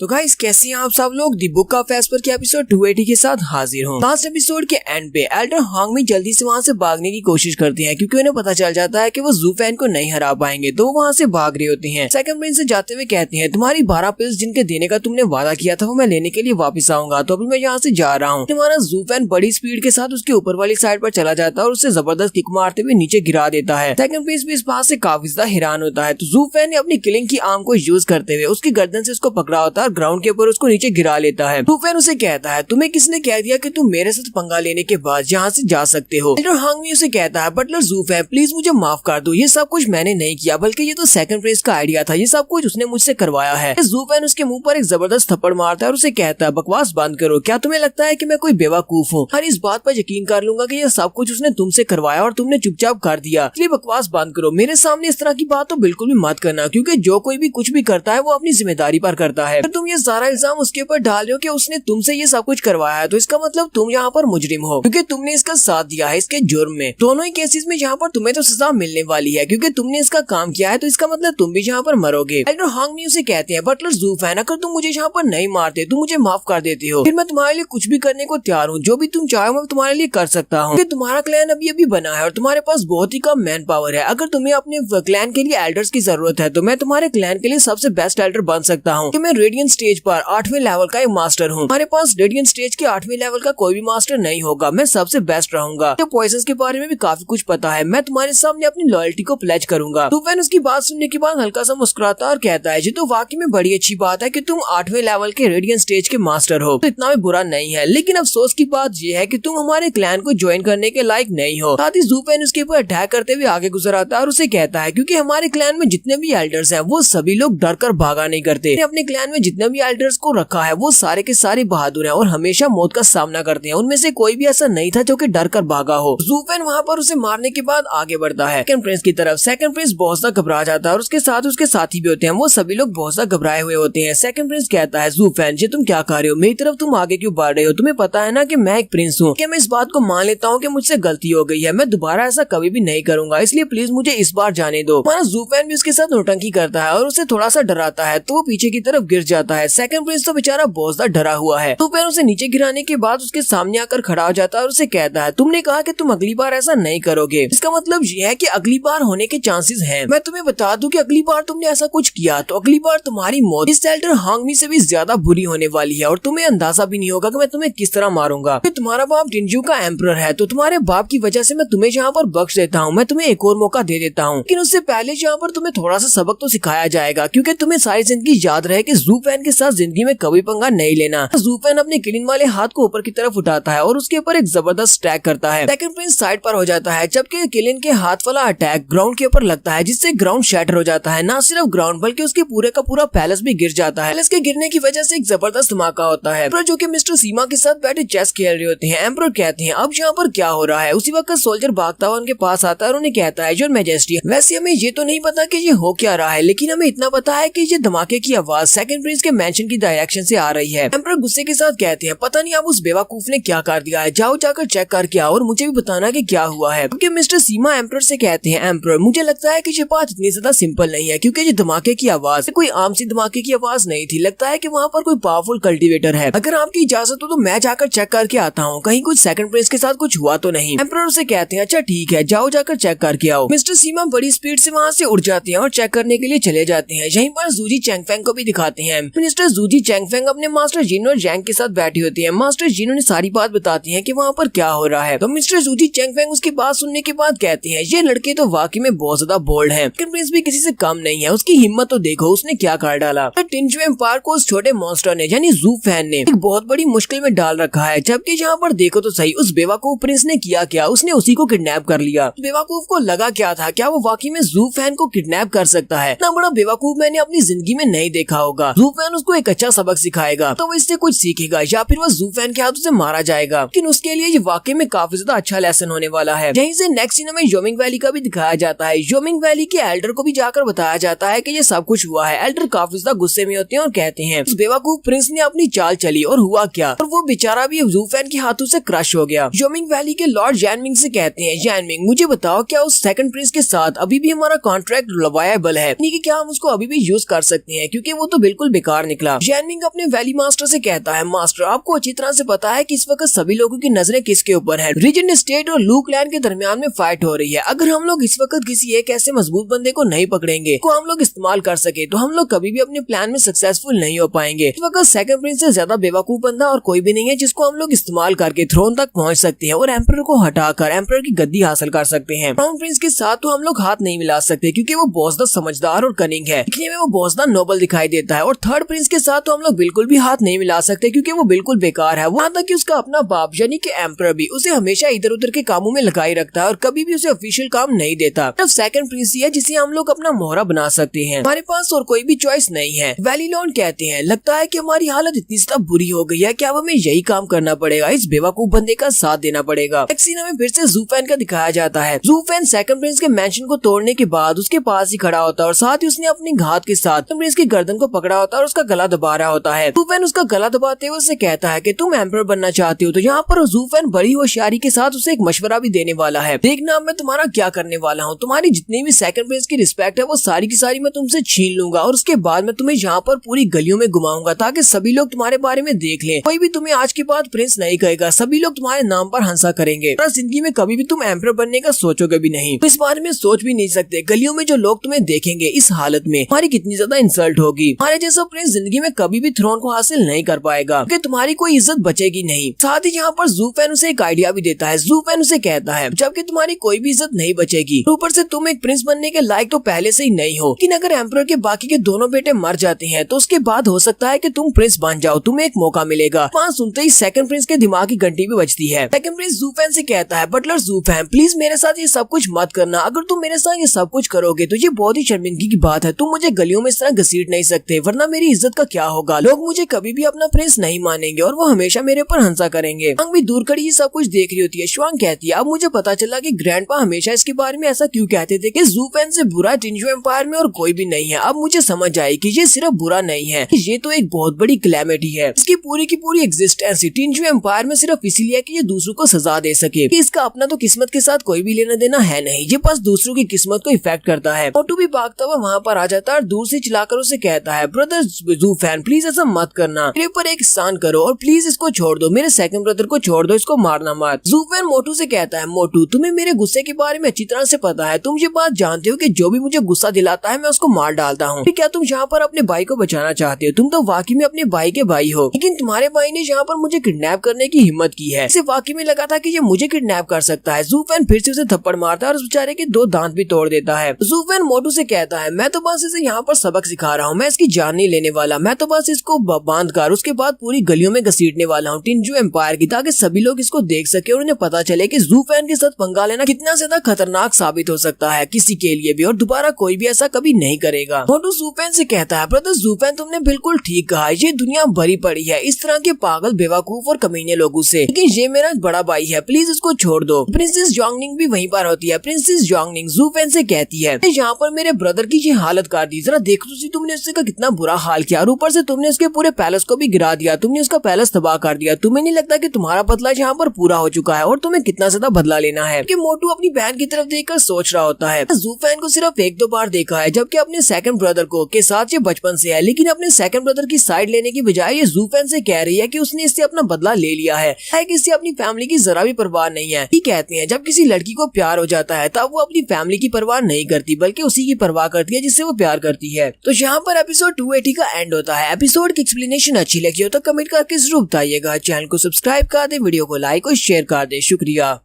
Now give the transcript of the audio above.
तो गाइस कैसे हैं आप सब लोग। दी बुक ऑफ एस्पर के एपिसोड 280 के साथ हाजिर हूँ। लास्ट एपिसोड के एंड पे एल्डर हांगमी जल्दी से वहाँ से भागने की कोशिश करती हैं क्योंकि उन्हें पता चल जाता है कि वो ज़ूफेन को नहीं हरा पाएंगे, तो वो वहाँ से भाग रही होती हैं। सेकंड प्रिंस से जाते हुए कहती हैं तुम्हारी 12 पिल्स जिनके देने का तुमने वादा किया था वो मैं लेने के लिए वापस आऊंगा, तो अभी मैं यहाँ से जा रहा हूँ। हमारा ज़ूफेन बड़ी स्पीड के साथ उसके ऊपर वाली साइड पर चला जाता है और उससे जबरदस्त किक मारते हुए नीचे गिरा देता है। सेकंड प्रिंस भी इस बात से काफी ज्यादा हैरान होता है, तो ज़ूफेन ने अपनी किलिंग की आर्म को यूज करते हुए उसकी गर्दन से उसको पकड़ा होता है और ग्राउंड के ऊपर नीचे गिरा लेता है। ज़ूफेन उसे कहता है तुम्हें किसने कह दिया कि तुम मेरे साथ पंगा लेने के बाद यहाँ से जा सकते हो। एल्डर हांगमी उसे कहता है बटलर ज़ूफेन प्लीज मुझे माफ कर दो, ये सब कुछ मैंने नहीं किया बल्कि ये तो सेकंड प्रिंस का आइडिया था, ये सब कुछ उसने मुझसे करवाया है। ज़ूफेन उसके मुंह पर एक जबरदस्त थप्पड़ मारता है और उसे कहता है बकवास बंद करो, क्या तुम्हें लगता है कि मैं कोई बेवकूफ हूँ? हर इस बात पर यकीन कर लूंगा कि ये सब कुछ उसने तुमसे करवाया और तुमने चुपचाप कर दिया, इसलिए बकवास बंद करो। मेरे सामने इस तरह की बात तो बिल्कुल भी मत करना, क्योंकि जो कोई भी कुछ भी करता है वो अपनी जिम्मेदारी पर करता है। तो तुम ये सारा इल्जाम उसके ऊपर डाल रहे हो कि उसने तुमसे ये सब कुछ करवाया है, तो इसका मतलब तुम यहाँ पर मुजरिम हो क्योंकि तुमने इसका साथ दिया है इसके जुर्म में। दोनों ही केसेस में यहाँ पर तुम्हें तो सजा मिलने वाली है क्योंकि तुमने इसका काम किया है, तो इसका मतलब तुम भी यहाँ पर मरोगे। एल्डर हांगमी उसे कहते हैं बटलर ज़ूफेन अगर तुम मुझे यहाँ पर नहीं मारते, तुम मुझे माफ कर देते हो, फिर मैं तुम्हारे लिए कुछ भी करने को तैयार हूँ, जो भी तुम चाहो मैं तुम्हारे लिए कर सकता हूँ। तुम्हारा क्लैन अभी अभी बना है और तुम्हारे पास बहुत ही कम मैन पावर है। अगर तुम्हें अपने क्लैन के लिए एल्डर्स की जरूरत है तो मैं तुम्हारे क्लैन के लिए सबसे बेस्ट एल्डर बन सकता हूँ। मैं रेडियंट स्टेज पर 8वें लेवल का एक मास्टर हूँ, हमारे पास रेडियंट स्टेज के 8वें लेवल का कोई भी मास्टर नहीं होगा, मैं सबसे बेस्ट रहूंगा। तो पॉइजन के बारे में भी काफी कुछ पता है, मैं तुम्हारे सामने अपनी लॉयल्टी को प्लेज करूंगा। ज़ूफेन उसकी बात सुनने के बाद हल्का सा मुस्कुराता और कहता है जी तो वाकई में बड़ी अच्छी बात है कि तुम 8वें लेवल के रेडियंट स्टेज के मास्टर हो, तो इतना भी बुरा नहीं है, लेकिन अफसोस की बात यह है कि तुम हमारे क्लैन को ज्वाइन करने के लायक नहीं हो। साथ ही ज़ूफेन उसके ऊपर अटैक करते हुए आगे गुजर आता है और उसे कहता है क्योंकि हमारे क्लैन में जितने भी एल्डर्स हैं वो सभी लोग डर कर भागा नहीं करते। अपने क्लैन में जितने भी एल्डर्स को रखा है वो सारे के सारे बहादुर हैं और हमेशा मौत का सामना करते हैं, उनमें से कोई भी ऐसा नहीं था जो कि डर कर भागा हो। ज़ूफेन वहाँ पर उसे मारने के बाद आगे बढ़ता है सेकंड प्रिंस की तरफ। सेकंड प्रिंस बहुत सा घबरा जाता है और उसके साथ उसके साथी भी होते हैं, वो सभी लोग बहुत सा घबराए हुए होते हैं। सेकंड प्रिंस कहता है ज़ूफेन जी तुम क्या कर रहे हो, मेरी तरफ तुम आगे क्यों बढ़ रहे हो? तुम्हें पता है ना कि मैं एक प्रिंस हूँ, मैं इस बात को मान लेता हूँ कि मुझसे गलती हो गई है, मैं दोबारा ऐसा कभी भी नहीं करूंगा, इसलिए प्लीज मुझे इस बार जाने दो। हमारा ज़ूफेन भी उसके साथ नौटंकी करता है और उसे थोड़ा सा डराता है, तो वो पीछे की तरफ गिर जाता है। सेकंड प्रिंस तो बेचारा बहुत ज्यादा डरा हुआ है। ज़ूफेन उसे नीचे गिराने के बाद उसके सामने आकर खड़ा हो जाता है और उसे कहता है तुमने कहा कि तुम अगली बार ऐसा नहीं करोगे, इसका मतलब यह है कि अगली बार होने के चांसेस हैं। मैं तुम्हें बता दूं कि अगली बार तुमने ऐसा कुछ किया तो अगली बार तुम्हारी मौत इस एल्डर हांगमी से भी ज्यादा बुरी होने वाली है और तुम्हें अंदाजा भी नहीं होगा कि मैं तुम्हें किस तरह मारूंगा। तुम्हारा बाप टिंजू का एम्परर है, तो तुम्हारे बाप की वजह से मैं तुम्हें यहाँ पर बख्श देता हूँ, मैं तुम्हें एक और मौका दे देता हूँ, लेकिन उससे पहले यहाँ पर तुम्हें थोड़ा सा सबक तो सिखाया जाएगा क्योंकि तुम्हें सारी जिंदगी याद रहे कि ज़ूफेन के साथ जिंदगी में कभी पंगा नहीं लेना। ज़ूफेन अपने किलिंग वाले हाथ को ऊपर की तरफ उठाता है और उसके ऊपर एक जबरदस्त अटैक करता है। सेकंड प्रिंस साइड पर हो जाता है जबकि किलिंग के हाथ वाला अटैक ग्राउंड के ऊपर लगता है जिससे ग्राउंड शैटर हो जाता है। न सिर्फ ग्राउंड बल्कि उसके पूरे का पूरा पैलेस भी गिर जाता है। पैलेस के गिरने की वजह से एक जबरदस्त धमाका होता है जो कि मिस्टर सीमा के साथ बैठे चेस खेल रहे होते हैं। एम्परर कहते हैं अब यहाँ पर क्या हो रहा है। उसी वक्त सोल्जर भागता हुआ उनके पास आता है और उन्हें कहता है योर मैजेस्टी, वैसे हमें ये तो नहीं पता कि ये हो क्या रहा है, लेकिन हमें इतना पता है कि ये धमाके की आवाज सेकंड प्रिंस के मेंशन की डायरेक्शन से आ रही है। एम्परर गुस्से के साथ कहते हैं पता नहीं अब उस बेवकूफ ने क्या कर दिया है, जाओ जाकर चेक करके आओ और मुझे भी बताना कि क्या हुआ है। क्योंकि मिस्टर सीमा एम्परर से कहते हैं एम्परर मुझे लगता है कि ये बात इतनी ज्यादा सिंपल नहीं है क्योंकि ये धमाके की आवाज कोई आम सी धमाके की आवाज नहीं थी, लगता है कि वहाँ पर कोई पावरफुल कल्टीवेटर है। अगर आपकी इजाजत हो तो मैं जाकर चेक करके आता हूँ, कहीं कुछ सेकंड प्रिंस के साथ कुछ हुआ तो नहीं। एम्परर से कहते हैं अच्छा ठीक है जाओ जाकर चेक करके आओ। मिस्टर सीमा बड़ी स्पीड से वहाँ से उड़ जाती हैं और चेक करने के लिए चले जाते हैं। यहीं पर जूजी चैंगफेंग को भी दिखाते हैं। मिनिस्टर जूजी चैंगफेंग अपने मास्टर जिन और जैंग के साथ बैठी होती है। मास्टर जिन ने सारी बात बताती है कि वहाँ पर क्या हो रहा है, तो मिस्टर जूजी चैंगफेंग उसकी बात सुनने के बाद कहती है ये लड़के तो वाकई में बहुत ज्यादा बोल्ड है, लेकिन प्रिंस भी किसी से कम नहीं है, उसकी हिम्मत तो देखो उसने क्या कर डाला। टिंजू एम्पायर को उस छोटे मॉन्स्टर ने यानी ज़ूफेन ने एक बहुत बड़ी मुश्किल में डाल रखा है, जबकि यहाँ पर देखो तो सही उस बेवकूफ प्रिंस ने किया क्या, उसने उसी को किडनैप कर लिया। बेवकूफ को लगा क्या था, क्या वो वाकई में ज़ूफेन को किडनैप कर सकता है? इतना बड़ा बेवकूफ मैंने अपनी जिंदगी में नहीं देखा होगा। ज़ूफेन उसको एक अच्छा सबक सिखाएगा तो वो इससे कुछ सीखेगा या फिर वो ज़ूफेन के हाथों से मारा जाएगा, लेकिन उसके लिए ये वाकई में काफी ज्यादा अच्छा लेसन होने वाला है। यहीं से नेक्स्ट सीन में योमिंग वैली का भी दिखाया जाता है। योमिंग वैली के एल्डर को भी जाकर बताया जाता है कि ये सब कुछ हुआ है। एल्डर काफी ज्यादा गुस्से में होते हैं और कहते हैं उस बेवकूफ प्रिंस ने अपनी चाल चली और हुआ क्या, और वो बेचारा भी ज़ूफेन के हाथों से क्रश हो गया। योमिंग वैली के लॉर्ड जैनमिंग से कहते हैं जैनमिंग मुझे बताओ क्या उस सेकंड प्रिंस के साथ अभी भी हमारा कॉन्ट्रैक्ट वायबल है, यानी कि क्या हम उसको अभी भी यूज कर सकते हैं, क्योंकि वो तो बिल्कुल बेकार निकला। जैनमिंग अपने वैली मास्टर से कहता है, मास्टर आपको अच्छी तरह से पता है कि इस वक्त सभी लोगों की नजरें किसके ऊपर है। रीजन स्टेट और लू क्लैन के दरमियान में फाइट हो रही है। अगर हम लोग इस वक्त किसी एक ऐसे मजबूत बंदे को नहीं पकड़ेंगे को हम लोग इस्तेमाल कर सके तो हम लोग कभी भी अपने प्लान में सक्सेसफुल नहीं हो पाएंगे। इस वक्त सेकंड प्रिंस से ज्यादा बेवकूफ बंदा और कोई भी नहीं है जिसको हम लोग इस्तेमाल करके थ्रोन तक पहुंच सकते हैं और एम्परर को हटाकर एम्परर की गद्दी हासिल कर सकते हैं। क्राउन प्रिंस के साथ तो हम लोग हाथ नहीं मिला सकते क्योंकि वो बहुत ज्यादा समझदार और कनिंग है, दिखने में वो बहुत ज्यादा नोबल दिखाई देता है। और थर्ड प्रिंस के साथ तो हम लोग बिल्कुल भी हाथ नहीं मिला सकते क्योंकि वो बिल्कुल बेकार है। वहाँ तक कि उसका अपना बाप यानी कि एम्परर भी उसे हमेशा इधर उधर के कामों में लगाई रखता है और कभी भी उसे ऑफिशियल काम नहीं देता। तब सेकंड प्रिंस ही है जिसे हम लोग अपना मोहरा बना सकते हैं। हमारे पास और कोई भी चॉइस नहीं है। वैलीलॉन कहते हैं, लगता है कि हमारी हालत इतनी ज्यादा बुरी हो गई है कि अब हमें यही काम करना पड़ेगा, इस बेवकूफ बंदे का साथ देना पड़ेगा। एक सीन में फिर से ज़ूफेन का दिखाया जाता है। ज़ूफेन सेकंड प्रिंस के मैंशन को तोड़ने के बाद उसके पास ही खड़ा होता है और साथ ही उसने अपनी घात के साथ प्रिंस की गर्दन को पकड़ा होता है और उसका गला दबा रहा होता है। ज़ूफेन उसका गला दबाते हुए उसे कहता है कि तुम एम्परर बनना चाहती हो। तो यहाँ पर ज़ूफेन बड़ी होशियारी के साथ उसे एक मशवरा भी देने वाला है, देखना मैं तुम्हारा क्या करने वाला हूँ। तुम्हारी जितनी भी सेकंड प्रिंस की रिस्पेक्ट है वो सारी की सारी मैं तुमसे छीन लूंगा और उसके बाद मैं तुम्हें यहाँ पर पूरी गलियों में घुमाऊंगा ताकि सभी लोग तुम्हारे बारे में देख लें। कोई भी तुम्हें आज के बाद प्रिंस नहीं कहेगा, सभी लोग तुम्हारे नाम पर हंसा करेंगे। पर जिंदगी में कभी भी तुम एम्परर बनने का सोचोगे भी नहीं, तो इस बारे में सोच भी नहीं सकते। गलियों में जो लोग तुम्हें देखेंगे इस हालत में तुम्हारी कितनी ज्यादा इंसल्ट होगी। हमारे जैसा प्रिंस जिंदगी में कभी भी थ्रोन को हासिल नहीं कर पाएगा क्योंकि तुम्हारी कोई इज्जत बचेगी नहीं। साथ ही यहाँ पर ज़ूफेन उसे एक आइडिया भी देता है। ज़ूफेन उसे कहता है, जबकि तुम्हारी कोई भी इज्जत नहीं बचेगी, ऊपर से तुम एक प्रिंस बनने के लायक तो पहले से ही नहीं हो, लेकिन अगर एम्परर के बाकी के दोनों बेटे मर जाते हैं तो उसके बाद हो सकता है कि तुम प्रिंस बन जाओ, तुम्हें एक मौका मिलेगा। वहाँ सुनते ही सेकंड प्रिंस के दिमाग की घंटी भी बजती है। सेकंड प्रिंस ज़ूफेन से कहता है, बटलर ज़ूफेन प्लीज मेरे साथ ये सब कुछ मत करना। अगर तुम मेरे साथ ये सब कुछ करोगे तो ये बहुत ही शर्मिंदगी की बात है। तुम मुझे गलियों में इस तरह घसीट नहीं सकते, वरना मेरी इज्जत का क्या होगा। लोग मुझे कभी भी अपना प्रिंस नहीं मानेंगे और वो हमेशा मेरे ऊपर हंसा करेंगे। श्वांग भी दूर खड़ी ये सब कुछ देख रही होती है। श्वांग कहती है, अब मुझे पता चला कि ग्रैंडपा हमेशा इसके बारे में ऐसा क्यों कहते थे कि ज़ूफेन से बुरा टिंजू एम्पायर में और कोई भी नहीं है। अब मुझे समझ आई कि ये सिर्फ बुरा नहीं है, ये तो एक बहुत बड़ी कैलेमिटी है। इसकी पूरी की पूरी एग्जिस्टेंस टिंजू एम्पायर में सिर्फ इसीलिए कि ये दूसरों को सजा दे सके। कि इसका अपना तो किस्मत के साथ कोई भी लेना देना है नहीं, ये बस दूसरों की किस्मत को इफेक्ट करता है। मोटू भी भागता हुआ वहाँ पर आ जाता है और दूर से चिल्लाकर उसे कहता है, ब्रदर ज़ूफेन प्लीज ऐसा मत करना, मेरे ऊपर एक एहसान करो और प्लीज इसको छोड़ दो, मेरे सेकंड ब्रदर को छोड़ दो, इसको मारना मत। ज़ूफेन मोटू से कहता है, मोटू तुम्हें मेरे गुस्से के बारे में अच्छी तरह से पता है, तुम ये बात जानते हो कि जो भी मुझे गुस्सा दिलाता है मैं उसको मार डालता हूँ। क्या तुम यहाँ पर अपने भाई को बचाना चाहते हो? तुम तो वाकई में अपने भाई के भाई हो, लेकिन तुम्हारे भाई ने यहाँ पर मुझे किडनैप करने की हिम्मत की है। इसे वाकई में लगा था कि ये मुझे किडनैप कर सकता है। ज़ूफेन फिर से उसे थप्पड़ मारता है और उस बेचारे के 2 दांत भी तोड़ देता है। ज़ूफेन मोटू से कहता है, मैं तो बस इसे यहाँ पर सबक सिखा रहा हूँ, मैं इसकी जान नहीं लेने वाला, मैं तो बस इसको बांध कर उसके बाद पूरी गलियों में घसीटने वाला हूँ टिंजू एम्पायर की, ताकि सभी लोग इसको देख सके और उन्हें पता चले कि ज़ूफेन के साथ पंगा लेना कितना ज्यादा खतरनाक साबित हो सकता है किसी के लिए भी, और दोबारा कोई भी ऐसा कभी नहीं करेगा। मोटू ज़ूफेन से कहता है, ब्रदर ज़ूफेन तुमने बिल्कुल ठीक कहा, ये दुनिया भरी पड़ी है इस तरह के पागल बेवकूफ और कमीने लोगों से, लेकिन ये मेरा बड़ा भाई है, प्लीज इसको छोड़ दो। प्रिंसेस जोंगनिंग भी वहीं पर होती है। प्रिंसेस जोंगनिंग ज़ूफेन से कहती है, यहाँ पर मेरे ब्रदर की ये हालत कर दी, जरा देखो तो तुमने उसका कितना बुरा हाल किया और ऊपर से तुमने उसके पूरे पैलेस को भी गिरा दिया, तुमने उसका पैलेस तबाह कर दिया। तुम्हें नहीं लगता कि तुम्हारा बदला यहाँ पर पूरा हो चुका है और तुम्हें कितना ज्यादा बदला लेना है? कि मोटू अपनी बहन की तरफ देखकर सोच रहा होता है, ज़ूफेन को सिर्फ 1-2 बार देखा है, जबकि अपने सेकंड ब्रदर को के साथ ये बचपन से है, लेकिन अपने सेकंड ब्रदर की साइड लेने की बजाय ये ज़ूफेन से कह रही है कि उसने इससे अपना बदला ले लिया है कि इससे अपनी फैमिली की जरा भी परवाह नहीं है। ये कहते हैं जब किसी लड़की को प्यार हो जाता है तब वो अपनी फैमिली की परवाह नहीं करती बल्कि उसी की परवाह करती है जिससे वो प्यार करती है। तो यहाँ पर एपिसोड 280 का एंड होता है। एपिसोड की एक्सप्लेनेशन अच्छी लगी हो तो कमेंट करके जरूर बताइएगा। चैनल को सब्सक्राइब कर दे, वीडियो को लाइक और शेयर कर दे। शुक्रिया।